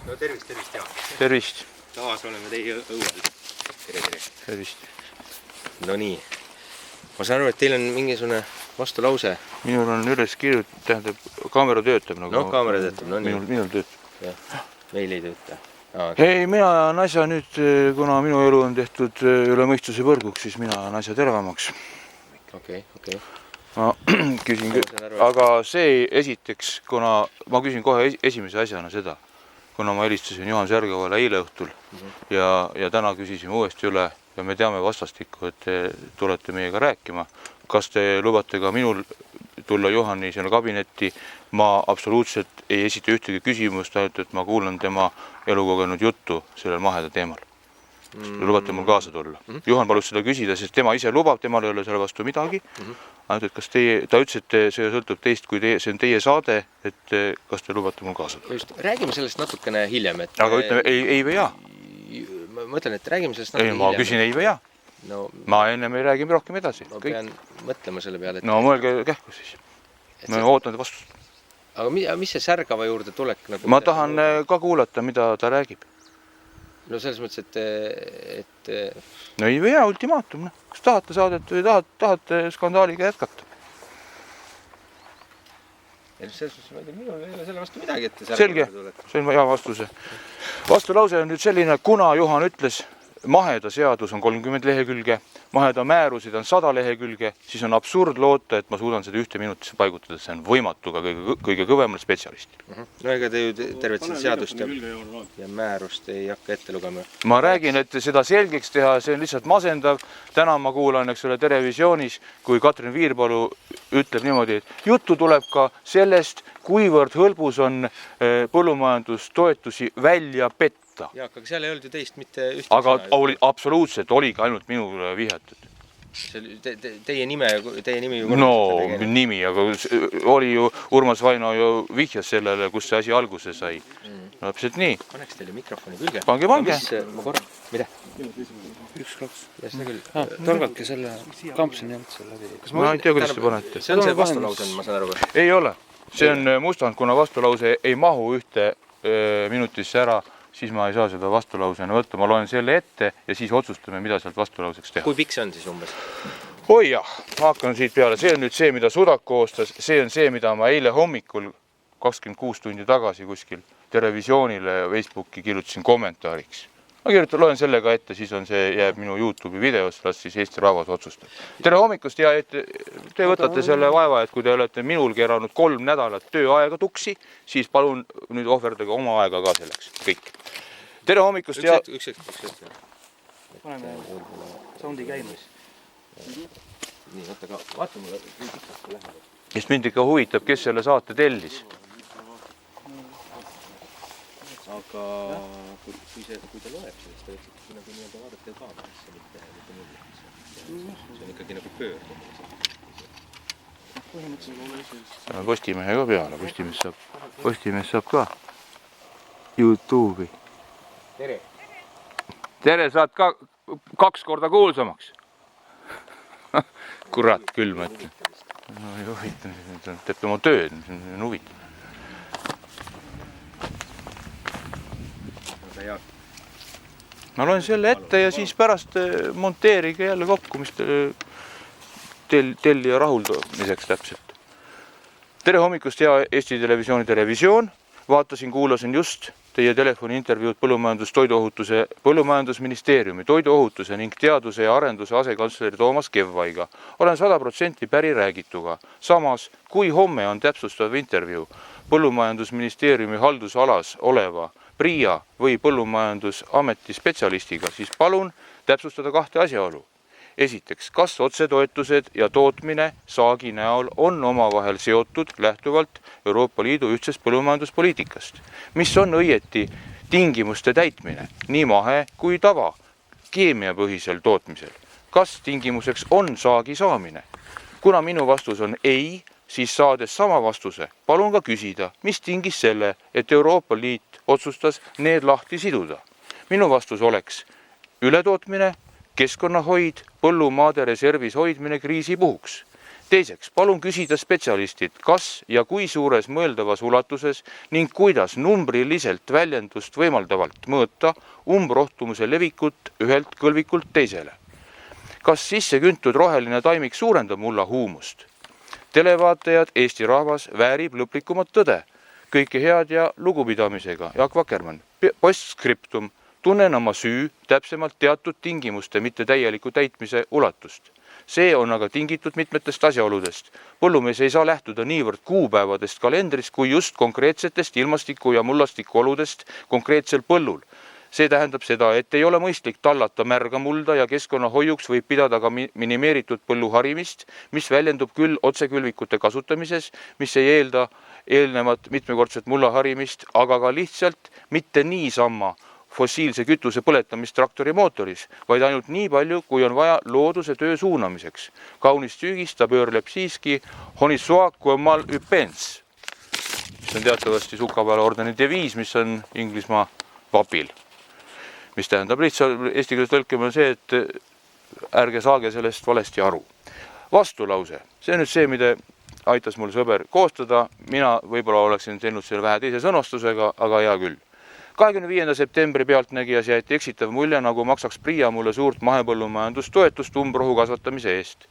No tervist, Jaan. Tervist. Taas oleme teie õuel. Tere. Tervist. No nii. Ma saan aru, et teil on mingisugune vastulause. Minul on üles kirjutatud, tähendab, kaamera töötab. No, kaamera töötab, no nii. Minul töötab. Ja, meil ei tööta. Ei, mina ajan asja nüüd, kuna minu elu on tehtud üle mõistuse võrguks, siis mina ajan asja teravamaks. Okei. Ma küsin, aga see esiteks, kuna ma küsin kohe esimese asjana seda, kuna ma helistasin Juhan Särgovale eile õhtul ja täna küsisime uuesti üle ja me teame vastastikku, et te tulete meiega rääkima. Kas te lubate ka minul tulla Juhani sinna kabinetti? Ma absoluutselt ei esita ühtegi küsimust, ainult et ma kuulan tema elukogenud juttu sellel maheda teemal. Lubate mul kaasa tulla. Juhan palus seda küsida, sest tema ise lubab, temal ei ole selle vastu midagi. Ainult, et kas teie, ta ütles, et see sõltub teist, kui see on teie saade, et kas te lubate mul kaasa tulla. Just, räägime sellest natukene hiljem. Aga ütleme ei või jaa. Ma mõtlen, et räägime sellest natukene hiljem. Ma küsin ei või jaa. Ma enne me räägime rohkem edasi. Ma pean mõtlema selle peale. No mõelge kähku siis. Ma ootan te vastust. Aga mis see Särgava juurde tulek? Ma tahan ka kuulata, mida ta räägib. No selles mõttes, et... No ei või hea ultimaatum. Kas tahate saadet või tahate skandaaliga jätkata? Selles mõttes, minul ei ole selle vastu midagi, et Selge, see on hea vastuse. Vastulause on nüüd selline, kuna Juhan ütles, maheda seadus on 30 lehekülge, maheda määrusid on 100 lehekülge, siis on absurd loota, et ma suudan seda 1 minutisse paigutada, see on võimatu ka kõige kõvemal spetsialistil. No ega te ju tervet seda seadust ja määrust ei hakka ette lugema. Ma räägin, et seda selgeks teha, see on lihtsalt masendav. Täna ma kuulan, eks ole, televisioonis, kui Katrin Viirpalu ütleb niimoodi, et juttu tuleb ka sellest, kuivõrd hõlbus on põllumajandustoetusi välja petta. Jaak, aga seal ei olnud ju teist mitte ühtegi aga sõna. Absoluutselt oligi ainult minule vihjatud. Teie nimi ju... No, nimi, aga oli ju Urmas Vaino ju vihjas sellele, kus see asi alguse sai. No, täpselt nii. Paneks teile mikrofoni külge. Pange. Ma korra, mida? 1, 2. Ja seda küll. Torgake selle kampsini alt selle läbi. Ma ei tea, kuidas te panete. See on see vastulause, ma saan aru. Ei ole. See on mustand, kuna vastulause ei mahu 1 minutisse ära, siis ma ei saa seda vastulausena võtta. Ma loen selle ette ja siis otsustame, mida sealt vastulauseks teha. Kui pikk see on siis umbes? Oi jah, ma hakkan siit peale. See on nüüd see, mida Sudak koostas. See on see, mida ma eile hommikul 26 tundi tagasi kuskil televisioonile ja Facebooki kirjutasin kommentaariks. Ma loen sellega ette, siis on see jääb minu YouTube'i videos, las siis Eesti rahvas otsustab. Tere hommikust ja te võtate selle vaeva, et kui te olete minul keeranud 3 nädalat tööaega tuksi, siis palun nüüd ohverdage oma aega ka selleks. Kõik. Tere hommikust ja... Üks hetk. Paneme soundi käimas. Nii, võtta ka. Vaata mulle, kui pikast see läheb. Sest mind ikka huvitab, kes selle saate tellis. Aga kui ta loeb sellest, ta võiks nagu nii-öelda vaadata kaamerasse, mitte mulli. See on ikkagi nagu pöördumine. Postimehe ka peale. Postimees saab ka YouTube'i. Tere, saad ka 2 korda kuulsamaks. Kurat küll, ma ütlen. Ei huvita, teeb oma tööd, see on huvitav. Ma loen selle ette ja siis pärast monteerige jälle kokku, mis tellija rahuldamiseks täpselt. Tere hommikust ja Eesti Televisiooni televisioon. Vaatasin, kuulasin just teie telefoni intervjuud Põllumajandusministeeriumi toiduohutuse ning teaduse ja arenduse asekantsleri Toomas Kevvaiga. Olen 100% päri räägituga. Samas, kui homme on täpsustav intervjuu Põllumajandusministeeriumi haldusalas oleva PRIA või Põllumajandusameti spetsialistiga, siis palun täpsustada 2 asjaolu. Esiteks, kas otsetoetused ja tootmine saagi näol on omavahel seotud lähtuvalt Euroopa Liidu ühtsest põllumajanduspoliitikast, mis on õieti tingimuste täitmine, nii mahe kui tava, keemiapõhisel tootmisel. Kas tingimuseks on saagi saamine? Kuna minu vastus on ei, siis saades sama vastuse, palun ka küsida, mis tingis selle, et Euroopa Liit otsustas need lahti siduda. Minu vastus oleks ületootmine, keskkonnahoid, põllumaade reservis hoidmine kriisi puhuks. Teiseks, palun küsida spetsialistid, kas ja kui suures mõeldavas ulatuses ning kuidas numbriliselt väljendust võimaldavalt mõõta umbrohtumuse levikut ühelt kõlvikult teisele. Kas sisse küntud roheline taimik suurendab mulla huumust? Televaatajad, Eesti rahvas väärib lõplikumat tõde. Kõike head ja lugupidamisega. Jaak Vakermann. Postscriptum. Tunnen oma süü, täpsemalt teatud tingimuste mitte täieliku täitmise ulatust. See on aga tingitud mitmetest asjaoludest. Põllumees ei saa lähtuda niivõrd kuupäevadest kalendrist kui just konkreetsetest ilmastiku ja mullastiku oludest konkreetsel põllul. See tähendab seda, et ei ole mõistlik tallata märga mulda ja keskkonnahoiuks võib pidada ka minimeeritud põlluharimist, mis väljendub küll otsekülvikute kasutamises, mis ei eelda eelnevat mitmekordset mullaharimist, aga ka lihtsalt mitte niisama fossiilse kütuse põletamist traktori mootoris, vaid ainult nii palju, kui on vaja looduse töö suunamiseks. Kaunist süügist ta pöörleb siiski Honissoa Kuemal Üpens, mis on teatavasti Sukapeale ordeni deviis, mis on Inglismaa vapil. Mis tähendab lihtsalt eesti keeles tõlkima see, et ärge saage sellest valesti aru. Vastulause. See on nüüd see, mida aitas mul sõber koostada. Mina võib-olla oleksin teinud selle vähe teise sõnastusega, aga hea küll. 25. septembri Pealtnägijas jäeti eksitav mulje, nagu maksaks Priia mulle suurt mahepõllumajandustoetust umbrohu kasvatamise eest.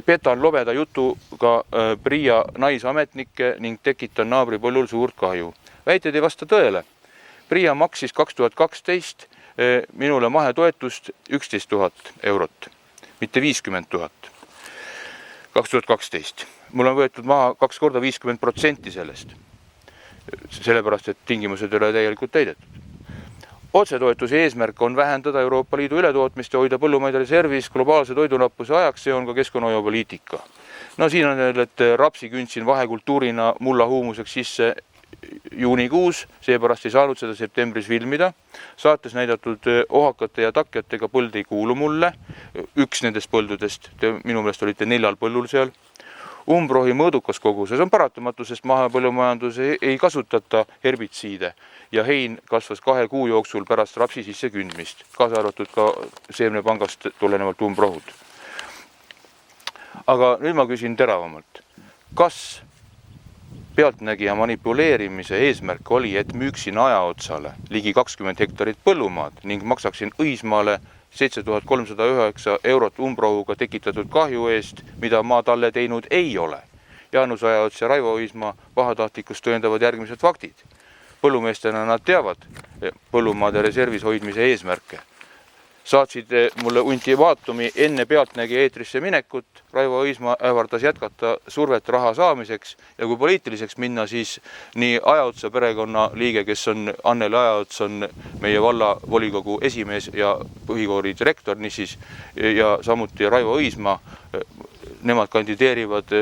Petan lobeda jutuga Priia naisametnikke ning tekitan naabripõllul suurt kahju. Väited ei vasta tõele. Priia maksis 2012 minule mahetoetust 11 000 eurot, mitte 50 000. 2012. Mul on võetud maha 2 korda 50% sellest. Sellepärast, et tingimused ei ole täielikult täidetud. Otsetoetuse eesmärk on vähendada Euroopa Liidu ületootmist ja hoida põllumaid reservis globaalse toidunappuse ajaks, see on ka keskkonnahoiupoliitika. No siin on veel, et rapsi kündsin vahekultuurina mulla huumuseks sisse juunikuus, seepärast ei saanud seda septembris filmida. Saates näidatud ohakate ja takjatega põld ei kuulu mulle, üks nendest põldudest, minu meelest olite 4 põllul seal. Umbrohi mõõdukas koguses on paratamatu, sest mahepõllumajandus ei kasutata herbitsiide ja hein kasvas 2 kuu jooksul pärast rapsi sisse kündmist, kaasa arvatud ka seemnepangast tulenevalt umbrohud. Aga nüüd ma küsin teravamalt. Kas Pealtnägija manipuleerimise eesmärk oli, et müüksin ajaotsale ligi 20 hektarit põllumaad ning maksaksin Õismaale 7309 eurot umbrohuga tekitatud kahju eest, mida ma talle teinud ei ole. Jaanus Ajaots ja Raivo Õismaa pahatahtlikkust tõendavad järgmised faktid. Põllumeestena nad teavad põllumaade reservis hoidmise eesmärke. Saatsid mulle ultimaatumi enne Pealtnägija eetrisse minekut. Raivo Õismaa ähvardas jätkata survet raha saamiseks ja kui poliitiliseks minna, siis nii Ajaotsa perekonna liige, kes on Anneli Ajaots, on meie valla volikogu esimees ja põhikooli direktor, niisiis, ja samuti Raivo Õismaa, nemad kandideerivad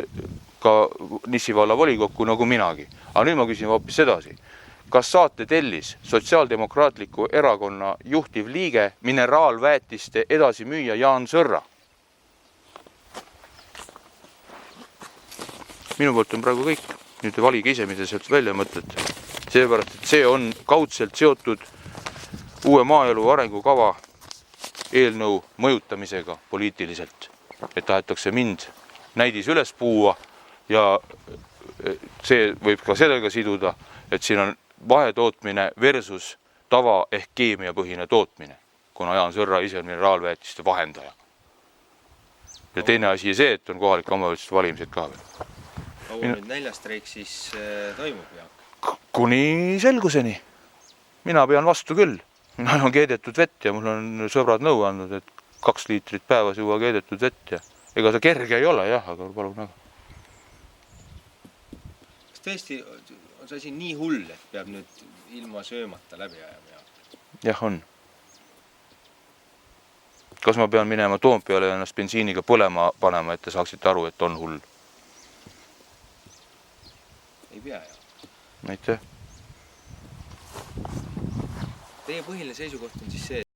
ka Nissi valla volikokku nagu minagi. Aga nüüd ma küsin hoopis edasi. Kas saate tellis Sotsiaaldemokraatliku erakonna juhtiv liige mineraalväetiste edasimüüja Jaan Sõrra? Minu poolt on praegu kõik. Nüüd valige ise, mida sealt välja mõtlete. Seepärast, et see on kaudselt seotud uue maaelu arengukava eelnõu mõjutamisega poliitiliselt. Et tahetakse mind näidis üles puua ja see võib ka sellega siduda, et siin on vahetootmine versus tava ehk keemiapõhine tootmine, kuna Jaan Sõrra ise on mineraalväetiste vahendaja. Ja teine asi see, et on kohalike omavalitsuste valimised ka veel. Kaua nüüd näljastreik siis toimub, Jaak? Kuni selguseni. Mina pean vastu küll. Mina on keedetud vett ja mul on sõbrad nõu andnud, et 2 liitrit päevas juua keedetud vett ja ega see kerge ei ole, jah, aga palun väga. Kas tõesti on see asi nii hull, et peab nüüd ilma söömata läbi ajama? Jah, on. Kas ma pean minema Toompeale ja ennast bensiiniga põlema panema, et te saaksite aru, et on hull? Ei pea, Jaak. Aitäh. Teie põhiline seisukoht on siis see,